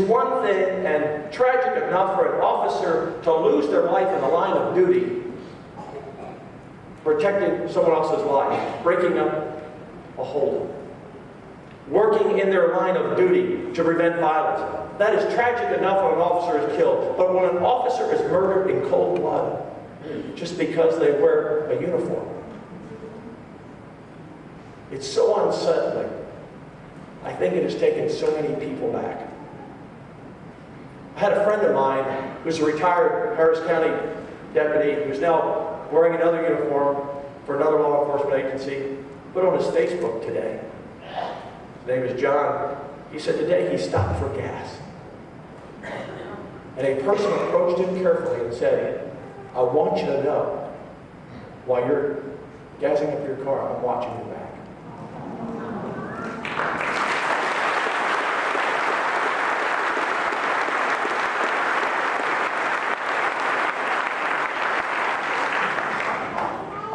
one thing, and tragic enough for an officer to lose their life in the line of duty, protecting someone else's life, breaking up a hold, working in their line of duty to prevent violence. That is tragic enough when an officer is killed. But when an officer is murdered in cold blood, just because they wear a uniform, it's so unsettling. I think it has taken so many people back. I had a friend of mine who's a retired Harris County deputy who's now wearing another uniform for another law enforcement agency, put on his Facebook today. His name is John. He said today he stopped for gas. And a person approached him carefully and said, I want you to know, while you're gassing up your car, I'm watching you back.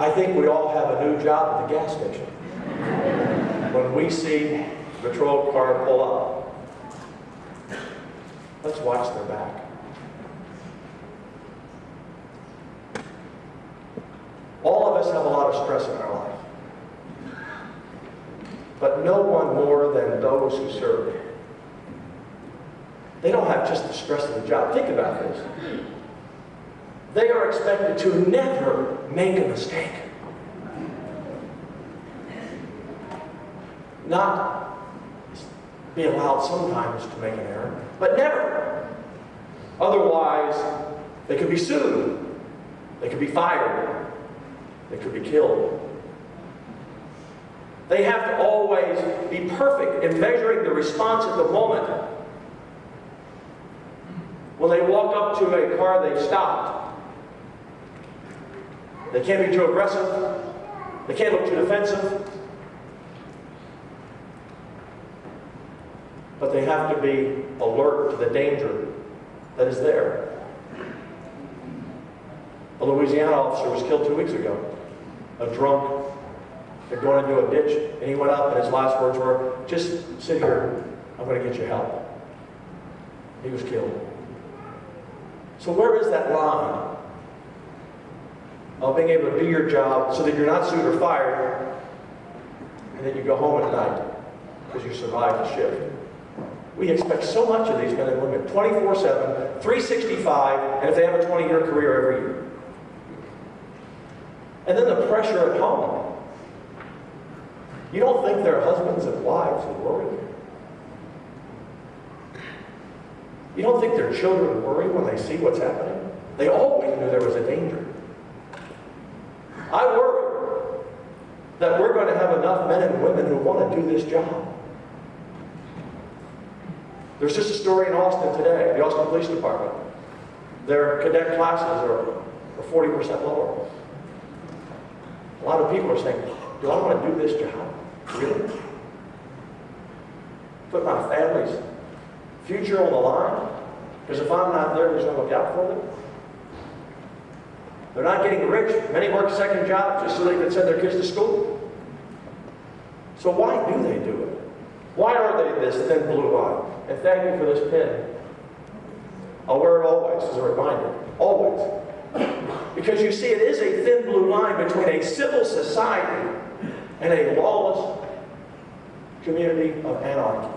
I think we all have a new job at the gas station. When we see a patrol car pull up, let's watch their back. All of us have a lot of stress in our life, but no one more than those who serve. They don't have just the stress of the job. Think about this. They are expected to never make a mistake. Not be allowed sometimes to make an error, but never. Otherwise, they could be sued. They could be fired. They could be killed. They have to always be perfect in measuring the response at the moment. When they walk up to a car they've stopped, they can't be too aggressive. They can't look too defensive. But they have to be alert to the danger that is there. A Louisiana officer was killed 2 weeks ago. A drunk had gone into a ditch, and he went up, and his last words were, just sit here, I'm going to get you help. He was killed. So where is that line of being able to do your job so that you're not sued or fired, and then you go home at night because you survived the shift? We expect so much of these men and women, 24/7, 365, and if they have a 20-year career every year. And then the pressure at home. You don't think their husbands and wives would worry? You don't think their children worry when they see what's happening? They always knew there was a danger. I worry that we're going to have enough men and women who want to do this job. There's just a story in Austin today, the Austin Police Department. Their cadet classes are 40% lower. A lot of people are saying, do I want to do this job? Really? Put my family's future on the line? Because if I'm not there, who's going to look out for them? They're not getting rich. Many work second jobs just so they can send their kids to school. So why do they do it? Why are they this thin blue line? And thank you for this pin. I'll wear it always as a reminder. Always. Because you see, it is a thin blue line between a civil society and a lawless community of anarchy.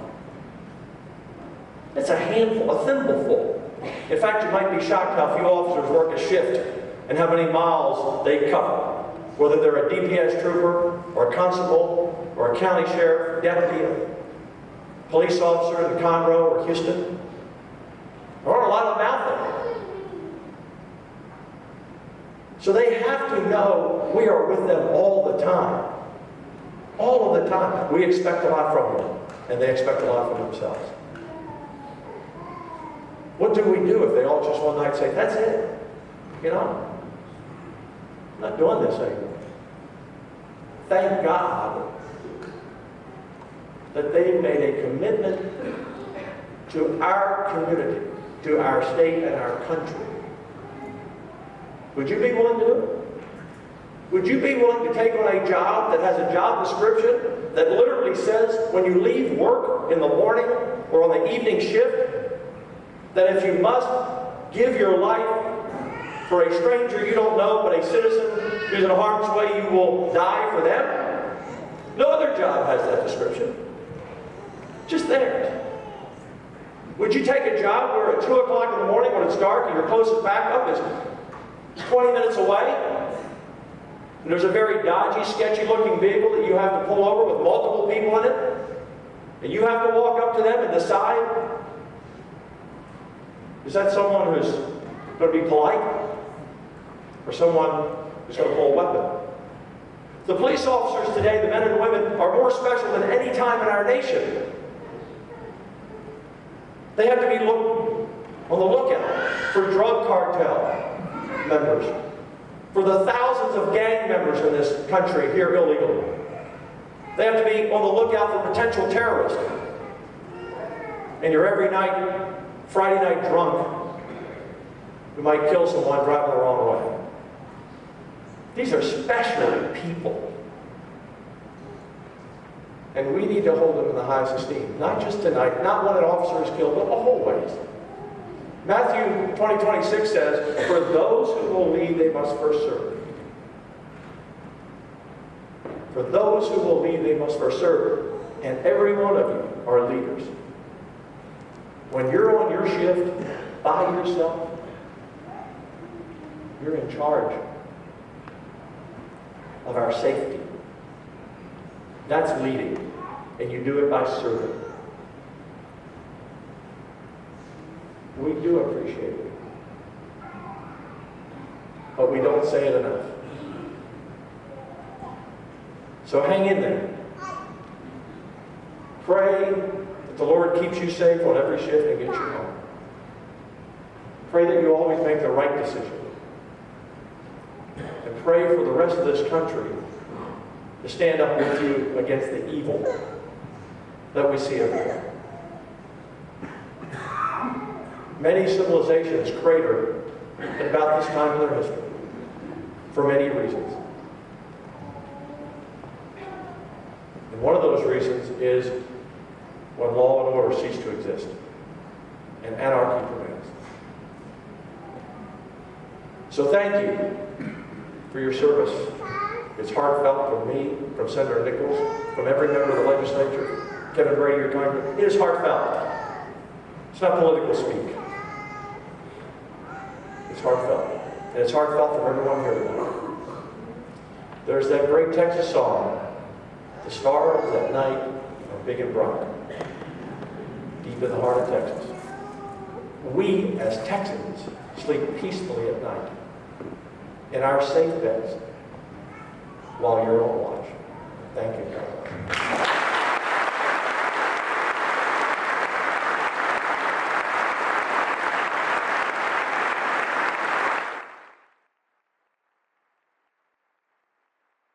It's a handful, a thimbleful. In fact, you might be shocked how few officers work a shift and how many miles they cover. Whether they're a DPS trooper, or a constable, or a county sheriff, deputy, police officer in Conroe or Houston. There aren't a lot of them out there. So they have to know we are with them all the time. All of the time. We expect a lot from them, and they expect a lot from themselves. What do we do if they all just one night say, that's it? You know, I'm not doing this anymore. Thank God that they made a commitment to our community, to our state and our country. Would you be willing to do it? Would you be willing to take on a job that has a job description that literally says when you leave work in the morning or on the evening shift, That if you must give your life for a stranger you don't know, but a citizen who's in harm's way, you will die for them? No other job has that description. Just theirs. Would you take a job where at 2 o'clock in the morning when it's dark and your closest backup is 20 minutes away? And there's a very dodgy, sketchy-looking vehicle that you have to pull over with multiple people in it? And you have to walk up to them and decide, is that someone who's going to be polite? Or someone who's going to pull a weapon? The police officers today, the men and women, are more special than any time in our nation. They have to be on the lookout for drug cartel members, for the thousands of gang members in this country here illegally. They have to be on the lookout for potential terrorists. And you're every night, Friday night drunk, who might kill someone driving the wrong way. These are special people. And we need to hold them in the highest esteem. Not just tonight, not when an officer is killed, but always. Matthew 20:26 says, for those who will lead, they must first serve. For those who will lead, they must first serve. And every one of you are leaders. When you're on your shift by yourself, you're in charge of our safety. That's leading. And you do it by serving. We do appreciate it. But we don't say it enough. So hang in there. Pray that the Lord keeps you safe on every shift and gets you home. Pray that you always make the right decision. And pray for the rest of this country to stand up with you against the evil that we see everywhere. Many civilizations crater at about this time in their history for many reasons. And one of those reasons is when law and order cease to exist and anarchy prevails. So thank you for your service. It's heartfelt from me, from Senator Nichols, from every member of the legislature, Kevin Brady, your congressman. It is heartfelt. It's not political speak. It's heartfelt. And it's heartfelt from everyone here tonight. There's that great Texas song, "The stars at night are big and bright, deep in the heart of Texas." We, as Texans, sleep peacefully at night in our safe beds while you're on watch. Thank you, God.